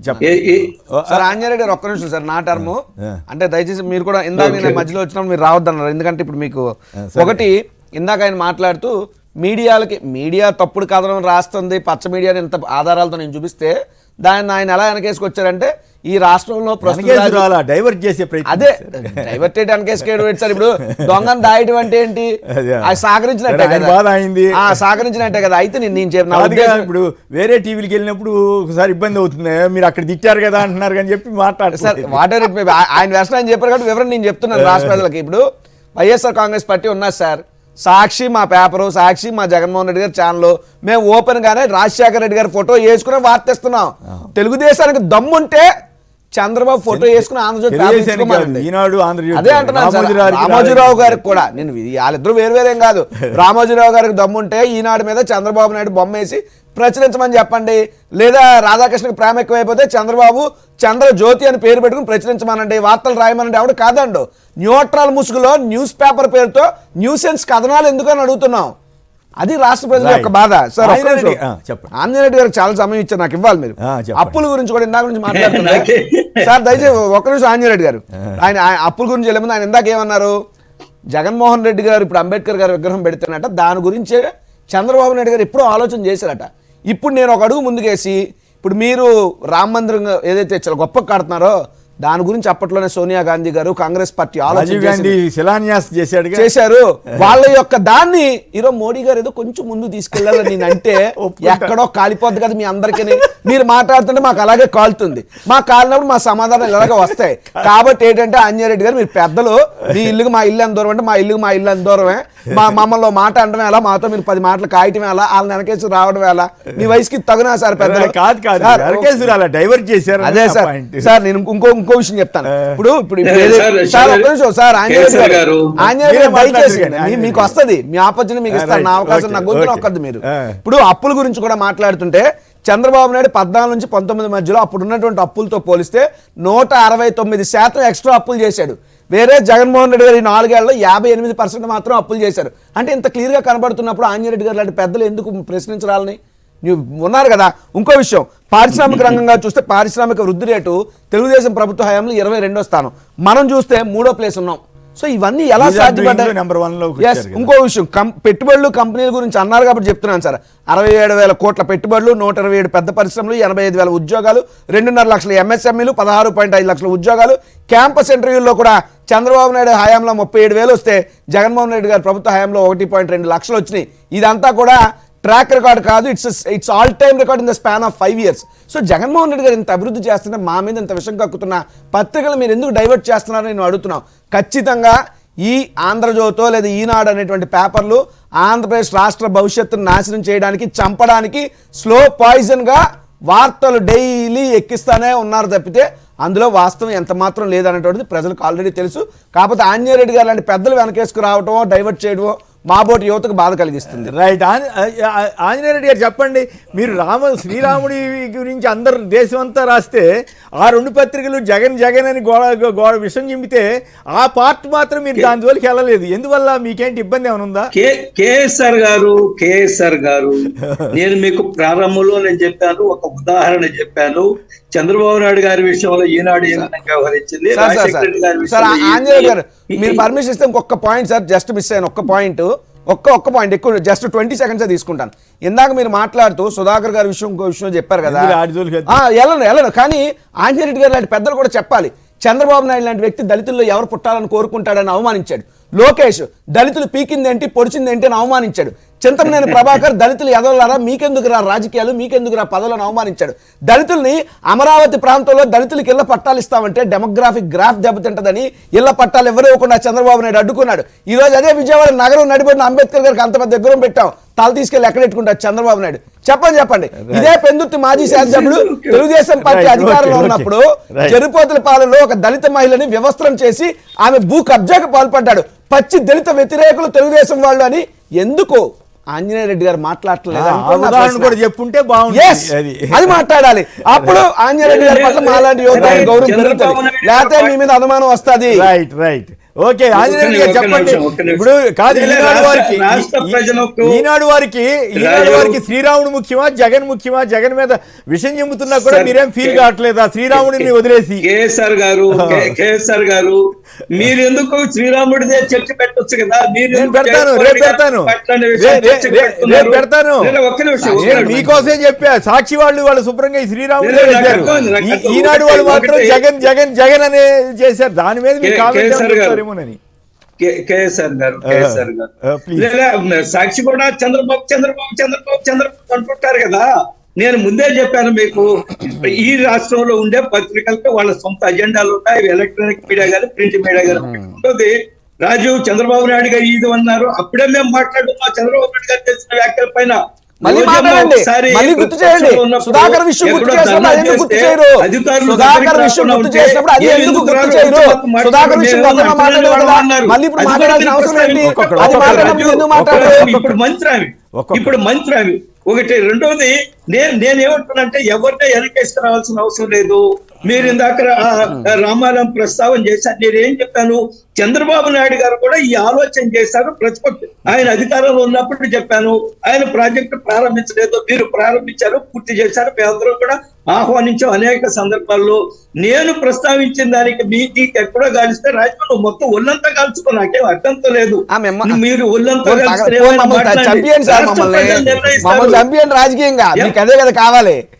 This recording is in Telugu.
సార్ ఆంజనేయుడు గారు ఒక్క నిమిషం సార్, నా టర్మ్ అంటే దయచేసి మీరు కూడా ఇందాక నేను మధ్యలో వచ్చినప్పుడు మీరు రావద్దన్నారు. ఎందుకంటే ఇప్పుడు మీకు ఒకటి ఇందాక ఆయన మాట్లాడుతూ మీడియా తప్పుడు కథనం రాస్తుంది, పచ్చ మీడియాని ఇంత ఆధారాలతో నేను చూపిస్తే దాన్ని ఆయన ఎలా వెనకేసుకొచ్చారంటే ఈ రాష్ట్రంలో డైవర్ట్ చేసే అదే డైవర్టెడ్ వెనకేసుకేయడం సార్. ఇప్పుడు దొంగను దాయడం అంటే ఏంటి? అది సహకరించినట్టే కదా, సహకరించినట్టే కదా. అయితే నేను చెప్పిన ఇప్పుడు వేరే టీవీకి వెళ్ళినప్పుడు ఒకసారి ఇబ్బంది అవుతుంది, మీరు అక్కడ తిట్టారు కదా అంటున్నారు కానీ చెప్పి మాట్లాడారు సార్. వాటర్ ఆయన వ్యవస్థ ఆయన చెప్పారు కాబట్టి వివరణ నేను చెప్తున్నాను రాష్ట్ర ప్రజలకి. ఇప్పుడు వైఎస్ఆర్ కాంగ్రెస్ పార్టీ ఉన్నది సార్, సాక్షి మా పేపరు, సాక్షి మా జగన్మోహన్ రెడ్డి గారి ఛానల్, మేము ఓపెన్ గానే రాజశేఖర రెడ్డి గారి ఫోటో వేసుకుని వార్తిస్తున్నాం. తెలుగుదేశానికి దమ్ముంటే చంద్రబాబు ఫోటో వేసుకుని ఆంధ్రజ్యోతి అదే అంటున్నాను సార్. రామోజీరావు గారికి కూడా నేను వాళ్ళిద్దరూ వేరువేరేం కాదు, రామోజీరావు గారికి దమ్ముంటే ఈనాడు మీద చంద్రబాబు నాయుడు బొమ్మ వేసి ప్రచురించమని చెప్పండి. లేదా రాధాకృష్ణకి ప్రేమ ఎక్కువైపోతే చంద్రబాబు చంద్రజ్యోతి అని పేరు పెట్టుకుని ప్రచురించమనండి, వార్తలు రాయమనండి. ఆవిడ కాదండు న్యూట్రల్ ముసుగులో న్యూస్ పేపర్ పేరుతో న్యూసెన్స్ కథనాలు ఎందుకని అడుగుతున్నాం. అది రాష్ట్ర ప్రజల యొక్క బాధ సార్. ఆంజనేయుడు గారికి చాలా సమయం ఇచ్చారు, నాకు ఇవ్వాలి మీరు. అప్పుల గురించి కూడా ఇందాక నుంచి మాట్లాడుతున్నారు సార్. దయచేసి ఒక్క నిమిషం ఆంజనేయుడు గారు, ఆయన అప్పుల గురించి వెళ్ళే ముందు ఆయన ఇందాక ఏమన్నారు? జగన్మోహన్ రెడ్డి గారు ఇప్పుడు అంబేద్కర్ గారు విగ్రహం పెడితేనట దాని గురించే చంద్రబాబు నాయుడు గారు ఎప్పుడూ ఆలోచన చేశారట. ఇప్పుడు నేను ఒక అడుగు ముందుకేసి ఇప్పుడు మీరు రామ మందిరం ఏదైతే చాలా గొప్ప కడుతున్నారో దాని గురించి అప్పట్లోనే సోనియా గాంధీ గారు కాంగ్రెస్ పార్టీ చేశారు. వాళ్ళ యొక్క దాన్ని ఈరోజు మోడీ గారు ఏదో కొంచెం ముందు తీసుకెళ్లాలని నేను అంటే ఎక్కడో కాలిపోద్ది కదా మీ అందరికీ. మీరు మాట్లాడుతుంటే మాకు అలాగే కాలుతుంది, మాకు కాలినప్పుడు మా సమాధానాలు ఇలాగే వస్తాయి. కాబట్టి ఏంటంటే ఆంజనేయుడు గారు మీరు పెద్దలు, మీ ఇల్లుకి మా ఇల్లు ఎంత దూరం అంటే మా ఇల్లు ఎంత దూరమే, మమ్మల్ని మాట అనడం ఎలా, మాతో మీరు 10 మాటలు కాయటం ఎలా, వాళ్ళని వెనకేసి రావడం ఎలా, మీ వయసుకి తగునా సార్ పెద్దలు డైవర్ట్ చేశారు. అదే సార్. సార్ నేను ఇంకో విషయం చెప్తాను. ఇప్పుడు సార్ ఆంజనేయుడు దయచేసి మీకు వస్తుంది, మీ ఆపర్చునిటీ మీకు ఇస్తాను, నా అవకాశం నా గొంతులో ఒక్కద్దు. మీరు ఇప్పుడు అప్పుల గురించి కూడా మాట్లాడుతుంటే చంద్రబాబు నాయుడు 14 నుంచి 19 మధ్యలో అప్పుడు ఉన్నటువంటి అప్పులతో పోలిస్తే 169% ఎక్స్ట్రా అప్పులు చేశాడు. వేరే జగన్మోహన్ రెడ్డి గారు ఈ 4 ఏళ్లలో 58% మాత్రం అప్పులు చేశారు. అంటే ఇంత క్లియర్గా కనబడుతున్నప్పుడు ఆంజనేయుడు గారు లాంటి పెద్దలు ఎందుకు ప్రశ్నించాలని నువ్వు ఉన్నారు కదా. ఇంకో విషయం, పారిశ్రామిక రంగంగా చూస్తే పారిశ్రామిక వృద్ధి రేటు తెలుగుదేశం ప్రభుత్వ హయాంలో 22వ స్థానం, మనం చూస్తే 3వ ప్లేస్ ఉన్నాం. సో ఇవన్నీ ఎలా సాధ్యపడ్డాయి? ఇంకో విషయం, పెట్టుబడులు కంపెనీల గురించి అన్నారు కాబట్టి చెప్తున్నాను సార్. 67,000 కోట్ల పెట్టుబడులు, 127 పెద్ద పరిశ్రమలు, 85,000 ఉద్యోగాలు, 2.5 లక్షల ఎంఎస్ఎంఈలు, 16.5 లక్షల ఉద్యోగాలు. క్యాంపస్ ఇంటర్వ్యూల్లో కూడా చంద్రబాబు నాయుడు హయాంలో 37,000 వస్తే జగన్మోహన్ రెడ్డి గారి ప్రభుత్వ హయాంలో 1.2 లక్షలు వచ్చినాయి. ఇదంతా కూడా ట్రాక్ రికార్డ్ కాదు, it's all time record in the span of 5 years. So Jaganmohan Reddy గారు ఇంత అభివృద్ధి చేస్తున్నా మా మీద ఇంత విషం కక్కుతున్న పత్రికలు మీరు ఎందుకు డైవర్ట్ చేస్తున్నారని నేను అడుగుతున్నాం. ఖచ్చితంగా ఈ ఆంధ్రజ్యోతో లేదా ఈనాడు అనేటువంటి పేపర్లు ఆంధ్రప్రదేశ్ రాష్ట్ర భవిష్యత్తును నాశనం చేయడానికి, చంపడానికి స్లో పాయిజన్గా వార్తలు డైలీ ఎక్కిస్తానే ఉన్నారు తప్పితే అందులో వాస్తవం ఎంత మాత్రం లేదనేటువంటిది ప్రజలకు ఆల్రెడీ తెలుసు. కాకపోతే ఆంజనేయుడు గారు లాంటి పెద్దలు వెనకేసుకు రావటమో డైవర్ట్ చేయడమో మాబోటి యువతకు బాధ కలిగిస్తుంది. రైట్. ఆంజనేయ రెడ్డి గారు చెప్పండి, మీరు శ్రీరాముడి గురించి అందరు దేశం అంతా రాస్తే ఆ 2 పత్రికలు జగన్ అని గోడ విషయం చెబితే ఆ పార్ట్ మాత్రం మీరు దాని జోలికి వెళ్ళలేదు. ఎందువల్ల మీకేంటి ఇబ్బంది ఏమైనా ఉందా? కేఎస్ఆర్ గారు నేను మీకు ప్రారంభంలో నేను చెప్పాను, ఒక ఉదాహరణ చెప్పాను. చంద్రబాబు నాయుడు గారి విషయంలో ఈనాడు ఏ విధంగా వ్యవహరించింది, ఆంజనేయ గారు మీరు పర్మిషన్ ఇస్తే ఇంకొక పాయింట్ సార్, జస్ట్ మిస్ అయ్యాను ఒక్క పాయింట్ ఎక్కువ జస్ట్ 20 seconds తీసుకుంటాను. ఇందాక మీరు మాట్లాడుతూ సుధాకర్ గారి విషయం ఇంకో విషయం చెప్పారు కదా, వెళ్ళను. కానీ ఆంజనేయ రెడ్డి గారు లాంటి పెద్దలు కూడా చెప్పాలి. చంద్రబాబు నాయుడు లాంటి వ్యక్తి దళితుల్లో ఎవరు పుట్టాలని కోరుకుంటాడని అవమానించాడు. లోకేష్ దళితులు పీకిందేంటి పొడిచిందేంటి అని అవమానించాడు. చింతమనేని ప్రభాకర్ దళితులు ఎదవలారా, మీకెందుకు రా రాజకీయాలు, మీకెందుకు రా పదవులను అవమానించాడు. దళితుల్ని అమరావతి ప్రాంతంలో దళితులకి ఇళ్ల పట్టాలు ఇస్తామంటే డెమోగ్రాఫిక్ గ్రాఫ్ దెబ్బతింటదని ఇళ్ల పట్టాలు ఎవరు ఇవ్వకుండా చంద్రబాబు నాయుడు అడ్డుకున్నాడు. ఈ రోజు అదే విజయవాడ నగరం నడిపడిన అంబేద్కర్ గారికి అంత పెద్ద దగ్గర పెట్టాం, తల తీసుకెళ్లి ఎక్కడెట్టుకుంటారు చంద్రబాబు నాయుడు. చెప్పండి. ఇదే పెందుర్తి మాజీ శాసనసభ్యుడు తెలుగుదేశం పార్టీ అధికారంలో ఉన్నప్పుడు చెరుపోతుల పాలనలో ఒక దళిత మహిళని వ్యవస్థరం చేసి ఆమె భూ కబ్జాకు పాల్పడ్డాడు. పచ్చి దళిత వ్యతిరేకులు తెలుగుదేశం వాళ్ళు అని ఎందుకు ఆంజనేయ రెడ్డి గారు మాట్లాడలేదు? చెప్పుంటే బాగుంది, అది మాట్లాడాలి. అప్పుడు ఆంజనేయ రెడ్డి గారి పట్ల మాలాంటి యువత గౌరవం పెరుగుతుంది, లేకపోతే మీ మీద అనుమానం వస్తుంది. రైట్. ఓకే ఆంజనేయులు గారు చెప్పండి. ఇప్పుడు కాదు ఈనాడు వారికి శ్రీరాముడు ముఖ్యమా జగన్ ముఖ్యమా? జగన్ మీద విషయం చెబుతున్నా కూడా మీరేం ఫీల్ కావట్లేదా శ్రీరాముడిని వదిలేసి? కేఎస్ఆర్ గారు మీరు ఎందుకు శ్రీరాముడిదే చర్చ పెట్టొచ్చు కదా? మీరు పెడతాను మీకోసమే చెప్పా. సాక్షి వాళ్ళు శుభ్రంగా శ్రీరాముడే పెట్టారు, ఈనాడు వాళ్ళు మాత్రం జగన్ జగన్ జగన్ అనే చేశారు. దాని మీద మీరు కామెంట్ చేస్తారేమోనని. కేఎస్ఆర్ గారు సాక్షి కూడా చంద్రబాబు అంటుంటారు కదా. నేను ముందే చెప్పాను మీకు, ఈ రాష్ట్రంలో ఉండే పత్రికలతో వాళ్ళ సొంత అజెండాలు ఉంటాయి. ఎలక్ట్రానిక్ మీడియా కానీ ప్రింట్ మీడియా కానీ రాజు చంద్రబాబు నాయుడు గారు ఇది అన్నారు, అప్పుడే మేము మాట్లాడుతున్నాం చంద్రబాబు నాయుడు గారు చేసిన వ్యాఖ్యల పైన. మళ్ళీ మాట్లాడండి, మళ్ళీ గుర్తు చేయండి. సుధాకర్ విషయం గుర్తు చేసినప్పుడు అది ఎందుకు గుర్తు చేయరు? సుధాకర్ విషయం గుర్తు చేసినప్పుడు అది ఎందుకు గుర్తు చేయరు? సుధాకర్ విషయం గతంలో మాట్లాడేది కదా, మళ్ళీ ఇప్పుడు మాట్లాడాల్సిన అవసరం ఏంటి? అది మాట్లాడినప్పుడు ఎందుకు మాట్లాడరు? ఇప్పుడు మంత్రి అవి ఒకటి. రెండోది నేనేమంటున్నానంటే ఎవరినే వెనకేసుకురావాల్సిన అవసరం లేదు. మీరు ఇందాక రామారాం ప్రస్తావన చేశారు, నేనేం చెప్పాను? చంద్రబాబు నాయుడు గారు కూడా ఈ ఆలోచన చేశారు. ప్రతిపక్ష ఆయన అధికారంలో ఉన్నప్పుడు చెప్పాను, ఆయన ప్రాజెక్టు ప్రారంభించలేదు, మీరు ప్రారంభించారు, పూర్తి చేశారు, మేమందరం కూడా ఆహ్వానించాం అనేక సందర్భాల్లో. నేను ప్రస్తావించిన దానికి మీకు ఎక్కడో కాలిస్తే రాజకీయాలు మొత్తం ఒళ్ళంతా కాల్చుకో, నాకేం అర్థంతో లేదు. మీరు ఒళ్ళంతా రాజకీయంగా మీకు అదే కదా కావాలి.